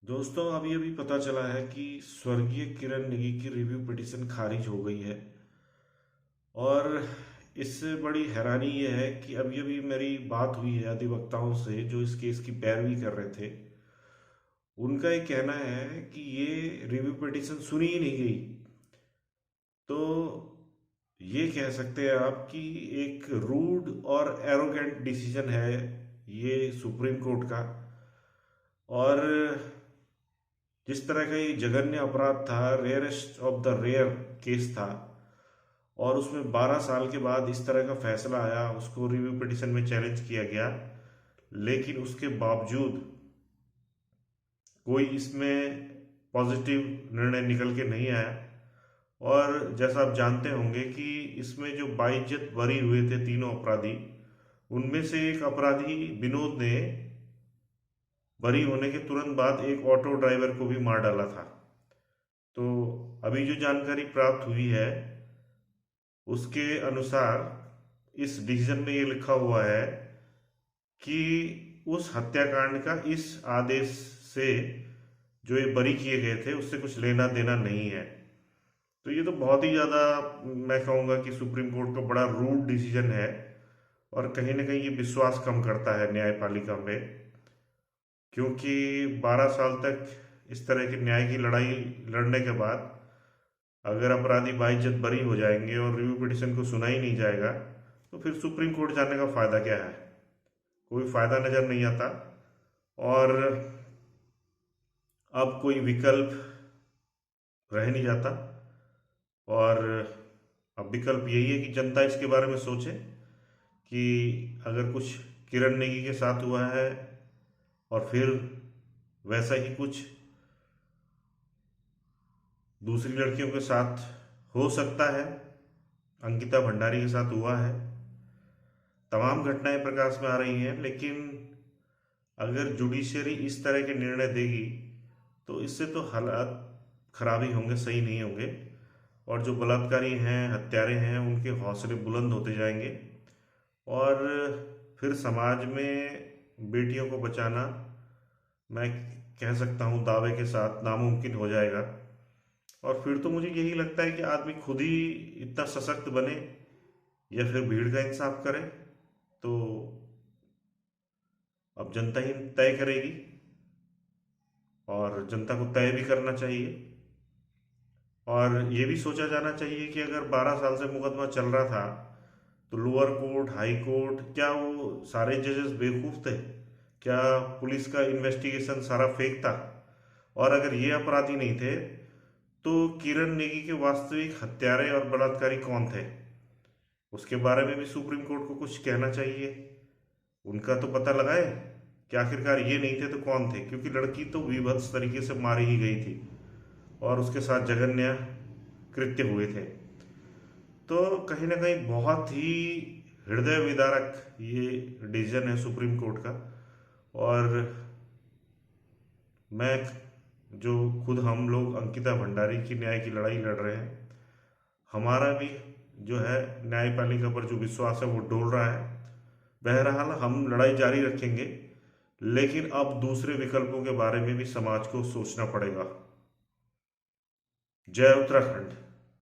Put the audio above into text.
दोस्तों, अभी अभी पता चला है कि स्वर्गीय किरण नेगी की रिव्यू पिटीशन खारिज हो गई है। और इससे बड़ी हैरानी यह है कि अभी अभी मेरी बात हुई है अधिवक्ताओं से जो इस केस की पैरवी कर रहे थे। उनका ये कहना है कि ये रिव्यू पिटीशन सुनी ही नहीं गई। तो ये कह सकते हैं आप कि एक रूड और एरोगेंट डिसीजन है ये सुप्रीम कोर्ट का। और जिस तरह का ये जघन्य अपराध था, rarest of the rare case था, और उसमें 12 साल के बाद इस तरह का फैसला आया, उसको रिव्यू पिटीशन में चैलेंज किया गया, लेकिन उसके बावजूद कोई इसमें पॉजिटिव निर्णय निकल के नहीं आया। और जैसा आप जानते होंगे कि इसमें जो बाइज्जत बरी हुए थे तीनों अपराधी, उनमें से एक अपराधी विनोद ने बरी होने के तुरंत बाद एक ऑटो ड्राइवर को भी मार डाला था। तो अभी जो जानकारी प्राप्त हुई है उसके अनुसार इस डिसीजन में ये लिखा हुआ है कि उस हत्याकांड का इस आदेश से जो ये बरी किए गए थे उससे कुछ लेना देना नहीं है। तो ये तो बहुत ही ज़्यादा, मैं कहूँगा कि सुप्रीम कोर्ट का बड़ा रूड डिसीजन है। और कहीं ना कहीं ये विश्वास कम करता है न्यायपालिका में, क्योंकि 12 साल तक इस तरह की न्याय की लड़ाई लड़ने के बाद अगर अपराधी बाइज्जत बरी हो जाएंगे और रिव्यू पिटीशन को सुना ही नहीं जाएगा, तो फिर सुप्रीम कोर्ट जाने का फायदा क्या है? कोई फायदा नजर नहीं आता। और अब कोई विकल्प रह नहीं जाता। और अब विकल्प यही है कि जनता इसके बारे में सोचे कि अगर कुछ किरण नेगी के साथ हुआ है और फिर वैसा ही कुछ दूसरी लड़कियों के साथ हो सकता है, अंकिता भंडारी के साथ हुआ है, तमाम घटनाएं प्रकाश में आ रही हैं। लेकिन अगर जुडिशरी इस तरह के निर्णय देगी तो इससे तो हालात खराब ही होंगे, सही नहीं होंगे। और जो बलात्कारी हैं, हत्यारे हैं, उनके हौसले बुलंद होते जाएंगे। और फिर समाज में बेटियों को बचाना, मैं कह सकता हूँ दावे के साथ, नामुमकिन हो जाएगा। और फिर तो मुझे यही लगता है कि आदमी खुद ही इतना सशक्त बने या फिर भीड़ का इंसाफ करे। तो अब जनता ही तय करेगी, और जनता को तय भी करना चाहिए। और ये भी सोचा जाना चाहिए कि अगर 12 साल से मुकदमा चल रहा था तो लोअर कोर्ट, हाई कोर्ट, क्या वो सारे जजेस बेवकूफ़ थे? क्या पुलिस का इन्वेस्टिगेशन सारा फेक था? और अगर ये अपराधी नहीं थे तो किरण नेगी के वास्तविक हत्यारे और बलात्कारी कौन थे? उसके बारे में भी सुप्रीम कोर्ट को कुछ कहना चाहिए। उनका तो पता लगाए कि आखिरकार ये नहीं थे तो कौन थे, क्योंकि लड़की तो विभत्स तरीके से मारी ही गई थी और उसके साथ जघन्य कृत्य हुए थे। तो कहीं ना कहीं बहुत ही हृदय विदारक ये डिसीजन है सुप्रीम कोर्ट का। और मैं, जो खुद हम लोग अंकिता भंडारी की न्याय की लड़ाई लड़ रहे हैं, हमारा भी जो है न्यायपालिका पर जो विश्वास है वो डोल रहा है। बहरहाल हम लड़ाई जारी रखेंगे, लेकिन अब दूसरे विकल्पों के बारे में भी समाज को सोचना पड़ेगा। जय उत्तराखंड।